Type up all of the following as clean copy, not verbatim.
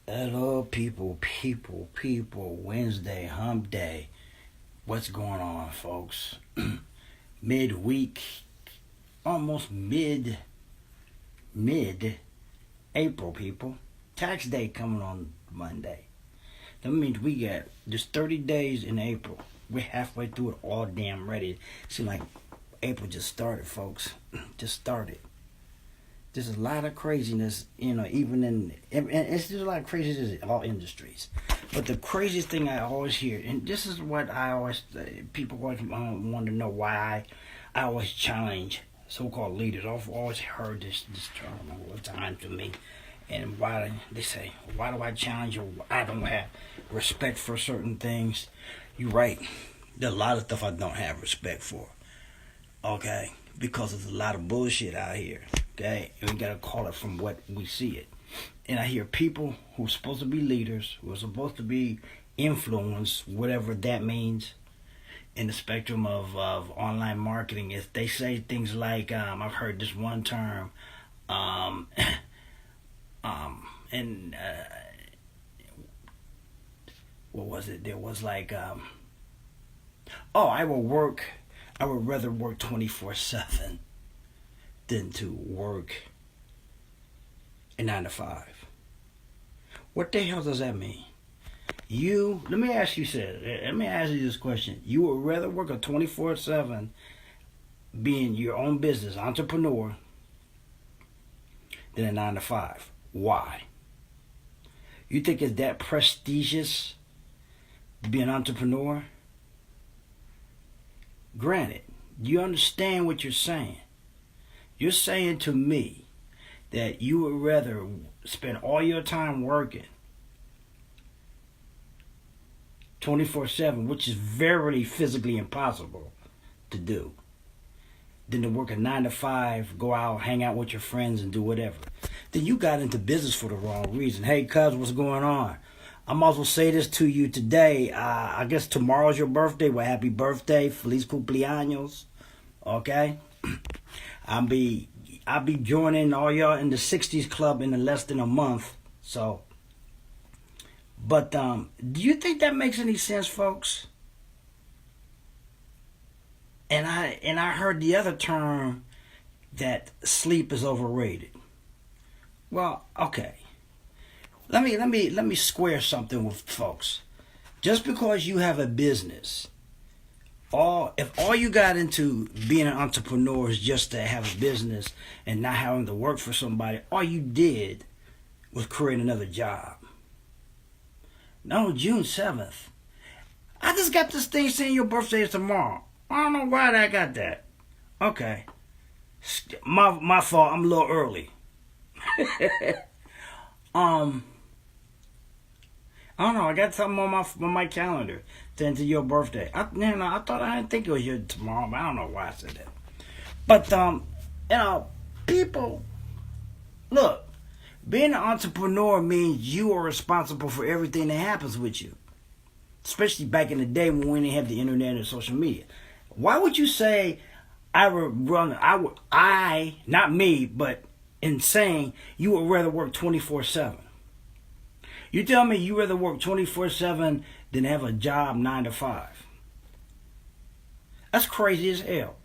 Hello, people. Wednesday, hump day. What's going on, folks? Midweek, almost mid April, people. Tax day coming on Monday. That means we got just 30 days in April. We're halfway through it, all damn ready. Seems like April just started, folks. Just started. There's a lot of craziness, even and it's just a lot of craziness in all industries. But the craziest thing I always hear, and this is what I always, people always want to know why I always challenge so-called leaders. I've always heard this term all the time to me. And why they say, why do I challenge you? I don't have respect for certain things. You're right. There's a lot of stuff I don't have respect for. Okay? Because there's a lot of bullshit out here. Okay, and we gotta call it from what we see it. And I hear people who are supposed to be leaders, who are supposed to be influence, whatever that means, in the spectrum of online marketing. If they say things like, I've heard this one term, and what was it? There was like, I would rather work 24/7. Than to work a 9 to 5. What the hell does that mean? Let me ask you this question. You would rather work a 24/7, being your own business, entrepreneur, than a 9 to 5. Why? You think it's that prestigious to be an entrepreneur? Granted, you understand what you're saying. You're saying to me that you would rather spend all your time working 24/7, which is very physically impossible to do, than to work a 9 to 5, go out, hang out with your friends, and do whatever. Then you got into business for the wrong reason. Hey, cuz, what's going on? I might as well say this to you today. I guess tomorrow's your birthday. Well, happy birthday. Feliz cumpleaños. Okay? I'll be joining all y'all in the 60s club in less than a month. So, but do you think that makes any sense, folks? And I heard the other term that sleep is overrated. Well, okay. Let me square something with folks. Just because you have a business, if all you got into being an entrepreneur is just to have a business and not having to work for somebody, all you did was create another job. No, June 7th. I just got this thing saying your birthday is tomorrow. I don't know why I got that. Okay. My fault. I'm a little early. I don't know. I got something on my calendar to enter your birthday. I didn't think it was your tomorrow, but I don't know why I said that. But people, look, being an entrepreneur means you are responsible for everything that happens with you. Especially back in the day when we didn't have the internet and social media. Why would you say not me, but in saying you would rather work 24/7? You tell me you rather work 24/7 than have a job 9 to 5. That's crazy as hell.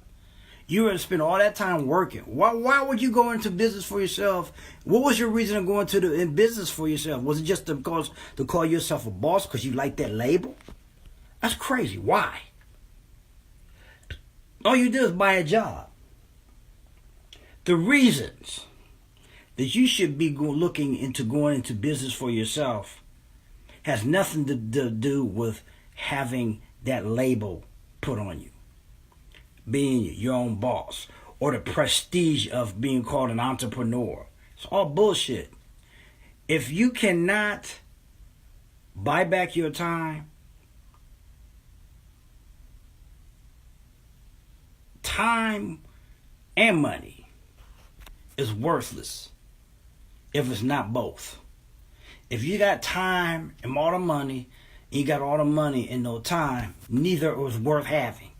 You rather spend all that time working. Why would you go into business for yourself? What was your reason of going in business for yourself? Was it just to call yourself a boss because you like that label? That's crazy. Why? All you do is buy a job. The reasons that you should be looking into going into business for yourself has nothing to do with having that label put on you, being your own boss, or the prestige of being called an entrepreneur. It's all bullshit. If you cannot buy back your time and money is worthless if it's not both. If you got time and all the money, and you got all the money and no time, neither is worth having.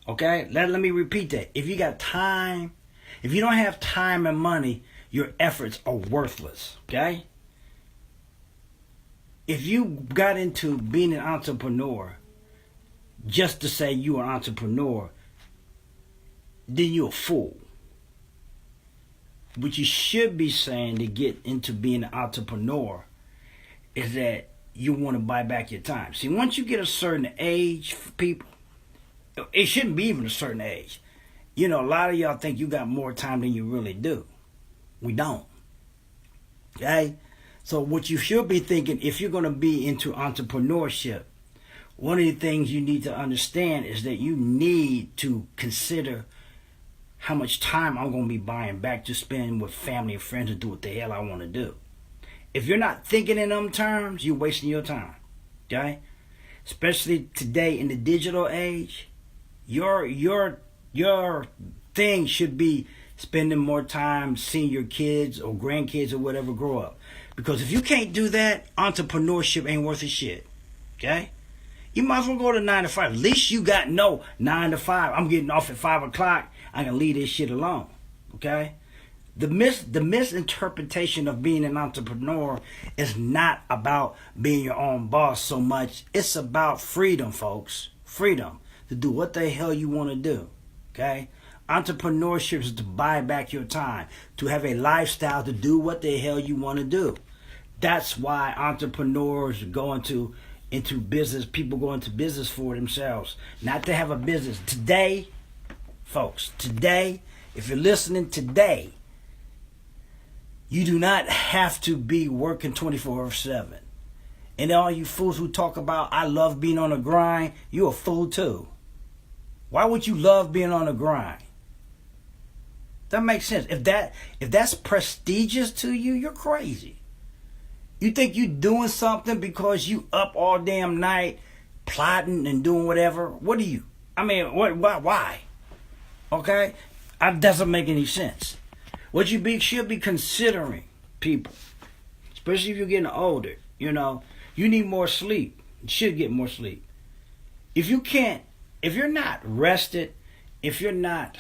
Okay? Let me repeat that. If you got time, if you don't have time and money, your efforts are worthless. Okay? if you got into being an entrepreneur just to say you're an entrepreneur, then you're a fool. What you should be saying to get into being an entrepreneur is that you want to buy back your time. See, once you get a certain age, for people, it shouldn't be even a certain age. You know, a lot of y'all think you got more time than you really do. We don't. Okay? So what you should be thinking, if you're going to be into entrepreneurship, one of the things you need to understand is that you need to consider how much time I'm going to be buying back to spend with family and friends and do what the hell I want to do. If you're not thinking in them terms, you're wasting your time. Okay? Especially today in the digital age, your thing should be spending more time seeing your kids or grandkids or whatever grow up. Because if you can't do that, entrepreneurship ain't worth a shit. Okay? You might as well go to 9 to 5. At least you got 9 to 5. I'm getting off at 5 o'clock. I can leave this shit alone. Okay? The misinterpretation of being an entrepreneur is not about being your own boss so much. It's about freedom, folks. Freedom to do what the hell you want to do. Okay? Entrepreneurship is to buy back your time, to have a lifestyle to do what the hell you want to do. That's why entrepreneurs go into business. People go into business for themselves, not to have a business. Today, folks, today, if you're listening today, you do not have to be working 24/7. And all you fools who talk about, I love being on the grind, you're a fool too. Why would you love being on the grind? That makes sense. If that's prestigious to you, you're crazy. You think you doing something because you up all damn night plotting and doing whatever? What are you? I mean, why? Okay? That doesn't make any sense. What you should be considering, people, especially if you're getting older, you know, you need more sleep. You should get more sleep. If you're not rested, if you're not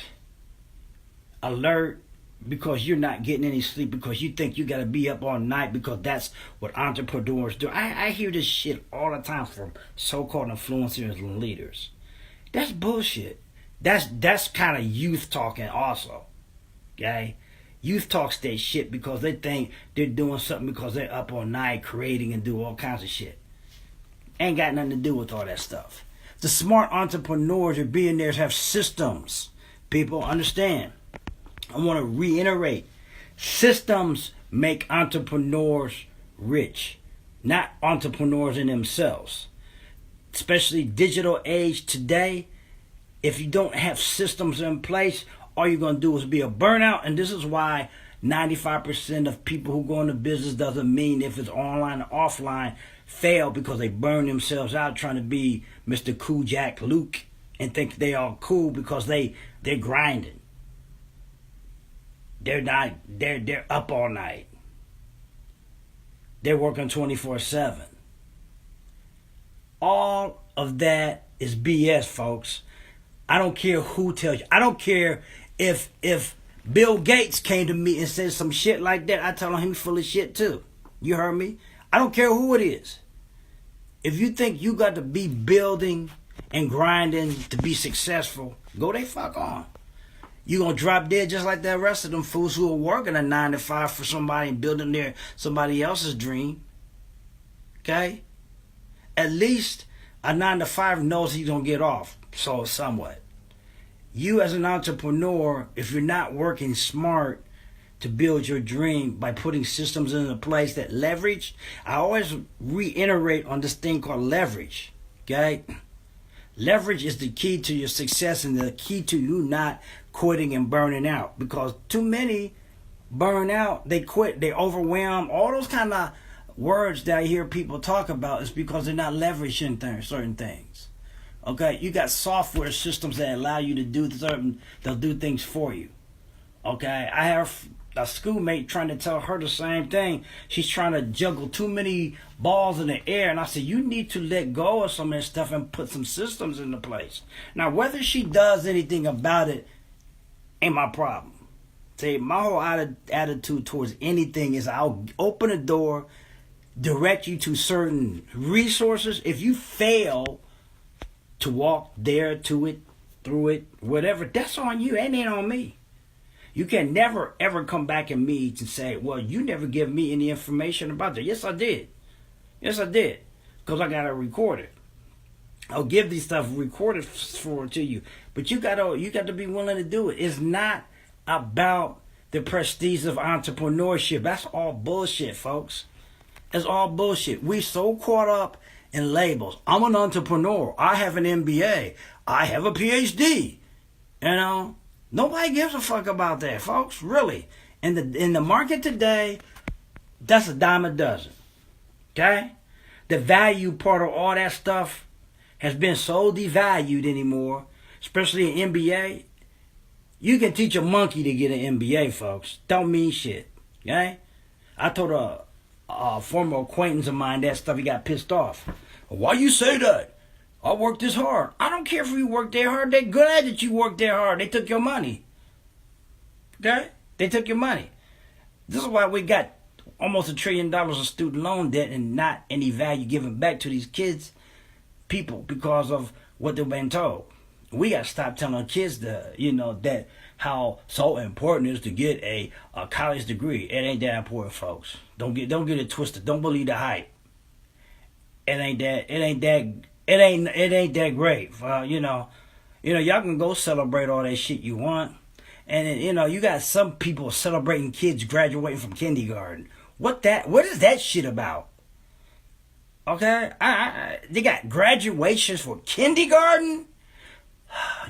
alert because you're not getting any sleep because you think you got to be up all night because that's what entrepreneurs do. I hear this shit all the time from so-called influencers and leaders. That's bullshit. That's kind of youth talking also. Okay? Youth talks that shit because they think they're doing something because they're up all night creating and do all kinds of shit. Ain't got nothing to do with all that stuff. The smart entrepreneurs or billionaires have systems. People understand. I want to reiterate. Systems make entrepreneurs rich, not entrepreneurs in themselves. Especially digital age today, if you don't have systems in place, all you're going to do is be a burnout. And this is why 95% of people who go into business doesn't mean if it's online or offline fail because they burn themselves out trying to be Mr. Cool Jack Luke and think they are cool because they're grinding. They're up all night. They're working 24/7. All of that is BS, folks. I don't care who tells you. I don't care if Bill Gates came to me and said some shit like that. I tell him he's full of shit too. You heard me? I don't care who it is. If you think you got to be building and grinding to be successful, go they fuck on. You gonna drop dead just like that rest of them fools who are working a 9 to 5 for somebody and building somebody else's dream. Okay? At least a 9 to 5 knows he's gonna get off. So somewhat. You as an entrepreneur, if you're not working smart to build your dream by putting systems into place that leverage, I always reiterate on this thing called leverage. Okay? Leverage is the key to your success and the key to you not quitting and burning out. Because too many burn out, they quit, they overwhelm. All those kind of words that I hear people talk about is because they're not leveraging certain things. Okay, you got software systems that allow you to do they'll do things for you. Okay, I have a schoolmate trying to tell her the same thing. She's trying to juggle too many balls in the air. And I said, you need to let go of some of that stuff and put some systems into place. Now, whether she does anything about it ain't my problem. See, my whole attitude towards anything is I'll open the door, direct you to certain resources. If you fail to walk there, to it, through it, whatever, that's on you. It ain't on me. You can never, ever come back at me to say, well, you never give me any information about that. Yes, I did. Yes, I did. Because I got to record it. I'll give these stuff recorded for to you. But you got to be willing to do it. It's not about the prestige of entrepreneurship. That's all bullshit, folks. It's all bullshit. We so caught up in labels. I'm an entrepreneur. I have an MBA. I have a PhD. You know, nobody gives a fuck about that, folks. Really. In the market today, that's a dime a dozen. Okay? The value part of all that stuff has been so devalued anymore, especially in MBA. You can teach a monkey to get an MBA, folks. Don't mean shit. Okay? I told a former acquaintance of mine that stuff. He got pissed off. Why you say that? I worked this hard. I don't care if you worked that hard. They're glad that you worked that hard. They took your money. Okay? They took your money. This is why we got almost $1 trillion of student loan debt and not any value given back to these kids, people, because of what they've been told. We got to stop telling kids that how so important it is to get a college degree. It ain't that important, folks. Don't get it twisted. Don't believe the hype. It ain't that great. Y'all can go celebrate all that shit you want. And you got some people celebrating kids graduating from kindergarten. What is that shit about? Okay? They got graduations for kindergarten?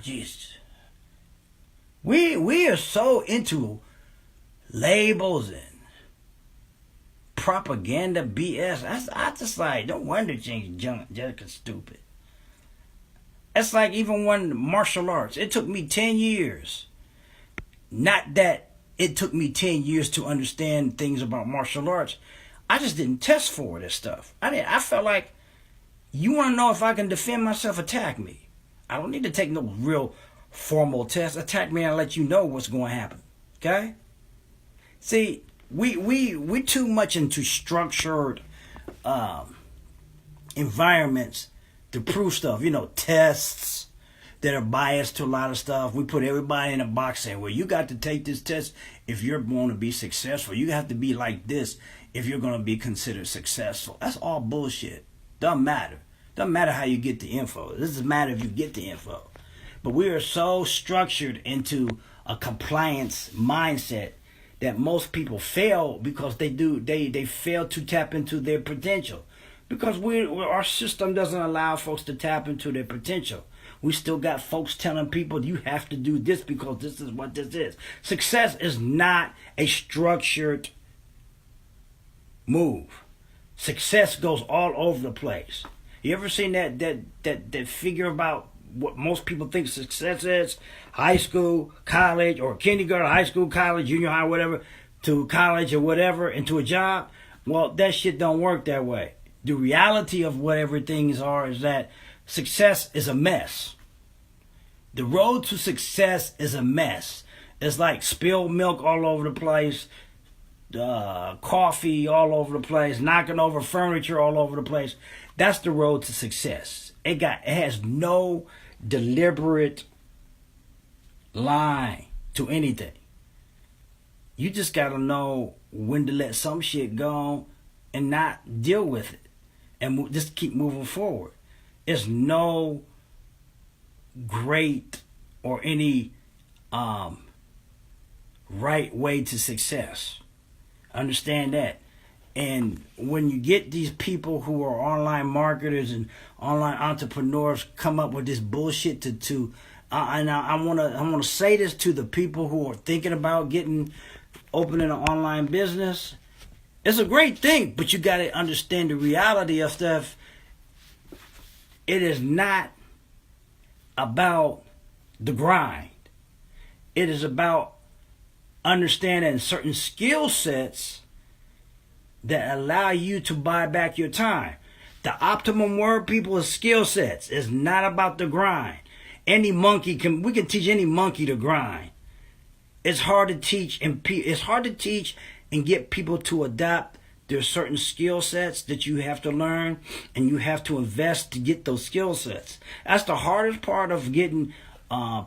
Jesus. We are so into labels and propaganda BS. I just like, no wonder James Jessica's stupid. It's like even one martial arts. It took me 10 years. Not that it took me 10 years to understand things about martial arts. I just didn't test for this stuff. I felt like, you want to know if I can defend myself, attack me. I don't need to take no real formal test. Attack me and I'll let you know what's going to happen. Okay? See, we too much into structured environments to prove stuff. Tests that are biased to a lot of stuff. We put everybody in a box saying, well, you got to take this test if you're going to be successful. You have to be like this if you're going to be considered successful. That's all bullshit. Doesn't matter. Doesn't matter how you get the info. It doesn't matter if you get the info. But we are so structured into a compliance mindset that most people fail because they fail to tap into their potential. Because our system doesn't allow folks to tap into their potential. We still got folks telling people you have to do this because this is what this is. Success is not a structured move. Success goes all over the place. You ever seen that figure about what most people think success is? High school, college, or kindergarten, high school, college, junior high, whatever, to college or whatever, into a job? Well, that shit don't work that way. The reality of what everything are is that success is a mess. The road to success is a mess. It's like spilled milk all over the place, coffee all over the place, knocking over furniture all over the place. That's the road to success. It has no deliberate line to anything. You just gotta know when to let some shit go and not deal with it, and just keep moving forward. It's no great or any right way to success. Understand that. And when you get these people who are online marketers and online entrepreneurs come up with this bullshit and I want to say this to the people who are thinking about opening an online business. It's a great thing, but you got to understand the reality of stuff. It is not about the grind. It is about understanding certain skill sets that allow you to buy back your time. The optimum word, people, is skill sets. It's not about the grind. We can teach any monkey to grind. It's hard to teach and get people to adopt There's certain skill sets that you have to learn, and you have to invest to get those skill sets. That's the hardest part of getting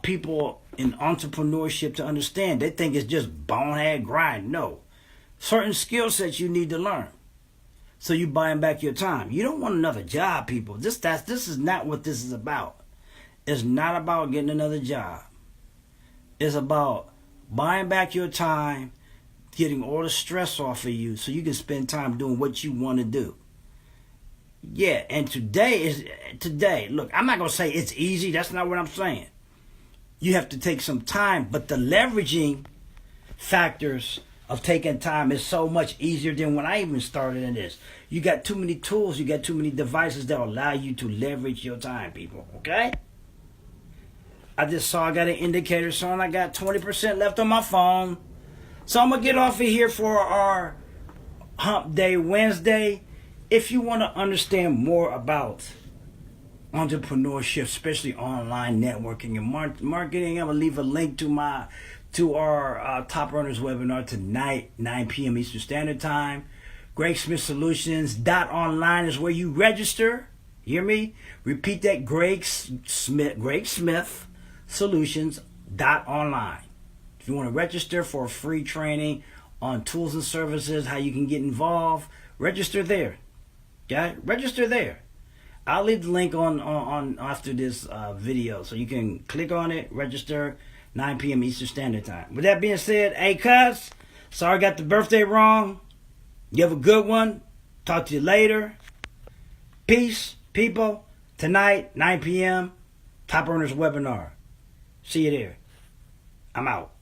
people in entrepreneurship to understand. They think it's just bonehead grind. No. Certain skill sets you need to learn. So you buying back your time. You don't want another job, people. This is not what this is about. It's not about getting another job. It's about buying back your time, getting all the stress off of you so you can spend time doing what you want to do. Yeah, and today, look, I'm not going to say it's easy. That's not what I'm saying. You have to take some time, but the leveraging factors of taking time is so much easier than when I even started in this. You got too many tools, you got too many devices that allow you to leverage your time, people, okay? I just saw I got an indicator showing I got 20% left on my phone. So I'm going to get off of here for our Hump Day Wednesday. If you want to understand more about entrepreneurship, especially online networking and marketing, I'm going to leave a link to our Top Earners webinar tonight, 9 p.m. Eastern Standard Time. Greg Smith Solutions .online is where you register. Hear me? Repeat that, Greg Smith Solutions .online. If you want to register for a free training on tools and services, how you can get involved, register there. Okay? Register there. I'll leave the link on after this video, so you can click on it, register, 9 p.m. Eastern Standard Time. With that being said, hey cuz, sorry I got the birthday wrong. You have a good one. Talk to you later. Peace, people. Tonight, 9 p.m., Top Earners webinar. See you there. I'm out.